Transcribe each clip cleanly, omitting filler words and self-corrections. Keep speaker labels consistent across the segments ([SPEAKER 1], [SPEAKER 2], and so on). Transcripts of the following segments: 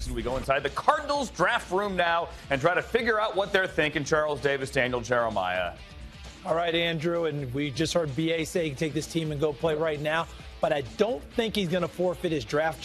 [SPEAKER 1] season. We go inside the Cardinals draft room now and try to figure out what they're thinking. Charles Davis, Daniel Jeremiah.
[SPEAKER 2] All right, Andrew, and we just heard BA say he can take this team and go play right now. But I don't think he's going to forfeit his draft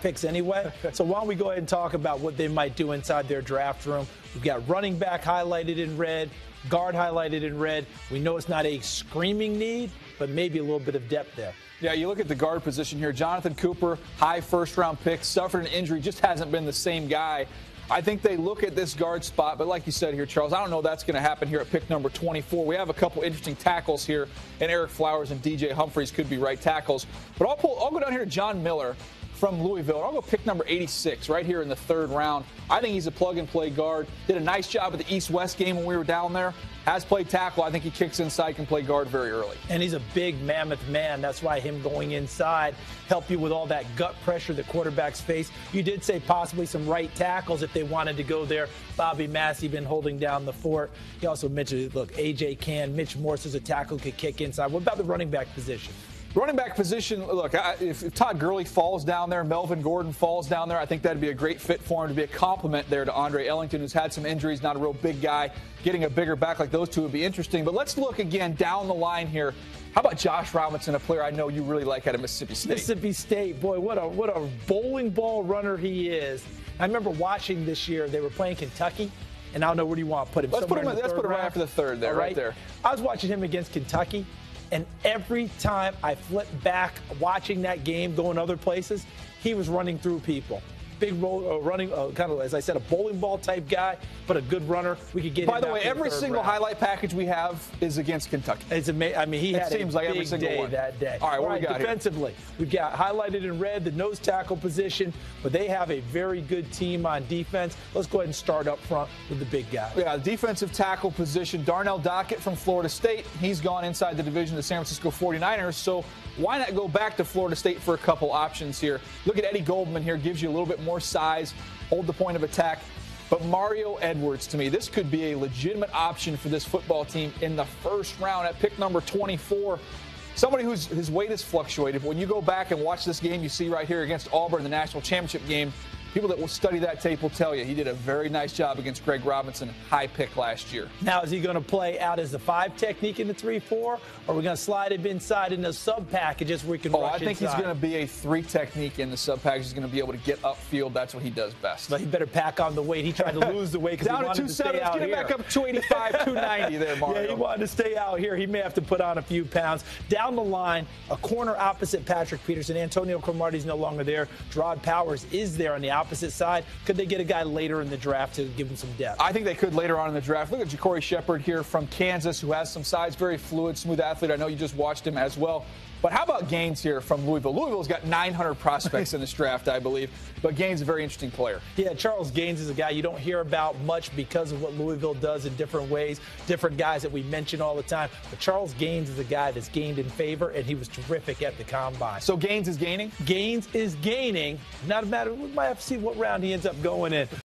[SPEAKER 2] picks anyway. So why don't we go ahead and talk about what they might do inside their draft room. We've got running back highlighted in red, guard highlighted in red. We know it's not a screaming need, but maybe a little bit of depth there.
[SPEAKER 3] Yeah, you look at the guard position here. Jonathan Cooper, high first-round pick, suffered an injury, just hasn't been the same guy. I think they look at this guard spot, but like you said here, Charles, I don't know that's going to happen here at pick number 24. We have a couple interesting tackles here, and Eric Flowers and DJ Humphries could be right tackles. But I'll go down here to John Miller from Louisville, and I'll go pick number 86 right here in the third round. I think he's a plug-and-play guard. Did a nice job at the East-West game when we were down there. Has played tackle. I think he kicks inside, can play guard very early.
[SPEAKER 2] And he's a big mammoth man. That's why him going inside help you with all that gut pressure the quarterbacks face. You did say possibly some right tackles if they wanted to go there. Bobby Massey been holding down the fort. He also mentioned, look, A.J. Can, Mitch Morse as a tackle could kick inside. What about the running back position?
[SPEAKER 3] Running back position, look, if Todd Gurley falls down there, Melvin Gordon falls down there, I think that'd be a great fit for him to be a compliment there to Andre Ellington, who's had some injuries, not a real big guy. Getting a bigger back like those two would be interesting. But let's look again down the line here. How about Josh Robinson, a player I know you really like out of Mississippi State?
[SPEAKER 2] Mississippi State, boy, what a bowling ball runner he is. I remember watching this year, they were playing Kentucky. And I don't know, where do you want to put him?
[SPEAKER 3] Let's put him right after the third there, right there.
[SPEAKER 2] I was watching him against Kentucky. And every time I flip back watching that game, going other places, he was running through people. Big running, kind of, as I said, a bowling ball type guy, but a good runner. We could get.
[SPEAKER 3] By the way, every single highlight package we have is against Kentucky.
[SPEAKER 2] It's amazing. I mean, he had a
[SPEAKER 3] big
[SPEAKER 2] day that day.
[SPEAKER 3] All right, what we got
[SPEAKER 2] defensively, we've got highlighted in red the nose tackle position, but they have a very good team on defense. Let's go ahead and start up front with the big guy.
[SPEAKER 3] Yeah, defensive tackle position. Darnell Dockett from Florida State. He's gone inside the division of the San Francisco 49ers. So why not go back to Florida State for a couple options here? Look at Eddie Goldman here. Gives you a little bit more size, hold the point of attack. But Mario Edwards, to me, this could be a legitimate option for this football team in the first round at pick number 24. Somebody his weight has fluctuated. But when you go back and watch this game you see right here against Auburn, the national championship game, people that will study that tape will tell you he did a very nice job against Greg Robinson, high pick last year.
[SPEAKER 2] Now, is he going to play out as the 5 technique in the 3-4, or are we going to slide him inside in the sub packages where he can rush
[SPEAKER 3] I think
[SPEAKER 2] inside?
[SPEAKER 3] He's going to be a 3 technique in the sub package. He's going to be able to get upfield. That's what he does best.
[SPEAKER 2] But he better pack on the weight. He tried to lose the weight because he wanted to stay out here.
[SPEAKER 3] Get him back up 285, 290 there, Mario.
[SPEAKER 2] Yeah, he wanted to stay out here. He may have to put on a few pounds. Down the line, a corner opposite Patrick Peterson. Antonio Cromartie's no longer there. Gerard Powers is there on the opposite side. Could they get a guy later in the draft to give him some depth?
[SPEAKER 3] I think they could later on in the draft. Look at Ja'Cory Shepherd here from Kansas, who has some size, very fluid, smooth athlete. I know you just watched him as well. But how about Gaines here from Louisville? Louisville's got 900 prospects in this draft, I believe. But Gaines is a very interesting player.
[SPEAKER 2] Yeah, Charles Gaines is a guy you don't hear about much because of what Louisville does in different ways, different guys that we mention all the time. But Charles Gaines is a guy that's gained in favor, and he was terrific at the combine.
[SPEAKER 3] So Gaines is gaining?
[SPEAKER 2] Gaines is gaining. Not a matter, we might have to see what round he ends up going in.